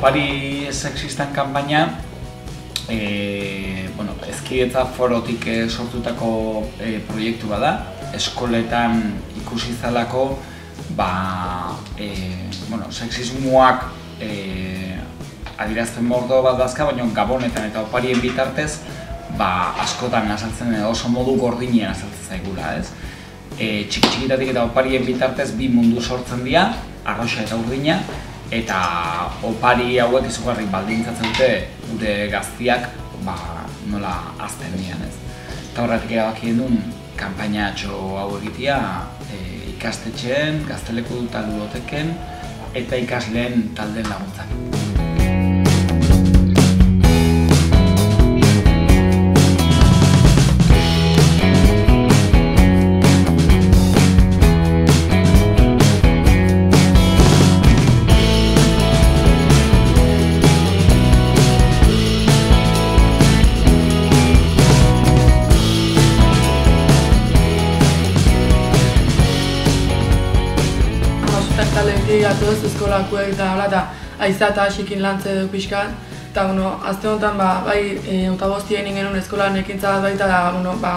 opari sexistan kanpaina Hezkidetza Forotik sortutako proiektu bada, eskoletan ikusi zalako sexismoak adierazten mordo bat dazka, baina gabonetan eta oparien bitartez askotan azaltzen oso modu gordinean azaltzen zaigula, ez? Txiki-txikitatik eta oparien bitartez bi mundu sortzen dira, arroxa eta urdina, eta opari hauek izugarri baldintzatzen dute gure gaztiak nola hazten dian, ez? Eta horretik erabaki genuen kanpainatxo hau egitea ikastetxeen, gazteleku talduteken eta ikasleen taldeen laguntzak. Talentik gatoz, eskolakuek eta hala, eta aiza eta asikin lantze edo pixkat. Eta, azte honetan, autobostien genuen eskolan ekintza bat baita,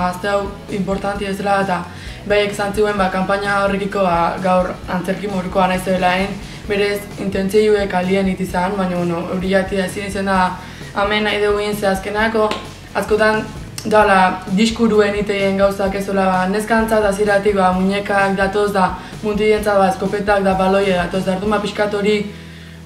azte hau importanti ez dela, eta baiek zantzuen kanpaina horrekiko gaur antzerki morukoa nahi zebela egin. Berez, intentzioek alien itizan, baina hori jatia ezin izan da hemen nahi dugu egin ze azkenako. Askotan, diskuruen iteien gauzak ez zola, neskantzat aziratik muñekak datoz da, muntientzat eskopetak da baloie datoz da, ardun pixkat hori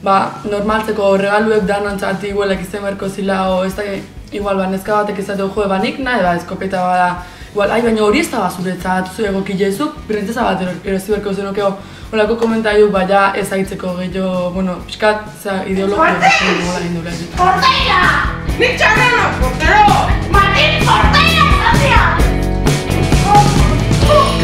normaltzeko regaluek danontzat igualek izan beharko zila, o ez da, igual neska batek izateko jo, nik nahi eskopeta bada, igual, baina hori ez da zuretzat, zu egokile zuk, princesa bat erozi beharko zenokeo, holako komentaiu ja ez aitzeko gehiago, pixkat ideologio bat egin dula. ¡Portera! ¡Nik txarrano, portero! ¡Martín, portera, Ignacia! ¡Portera!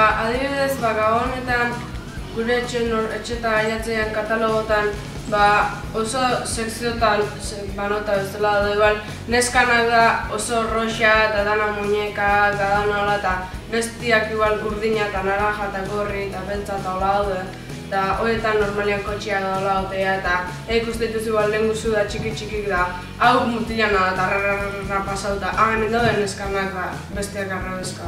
Adibidez, gabonetan gure etxeta gainatzean katalogotan oso sekziotan banota bezala da igual neskanak da oso roxa eta dana muñeka eta dana hola eta bestiak igual urdina eta naranja eta gorri eta beltza eta hola daude eta horietan normalian kotxeak hola dautea eta ikuste dituz igual lehen guzu da txiki-txikik da hau mutilana da eta rarrarrarra pasau eta hemen dauden neskanak bestiak arrabezka.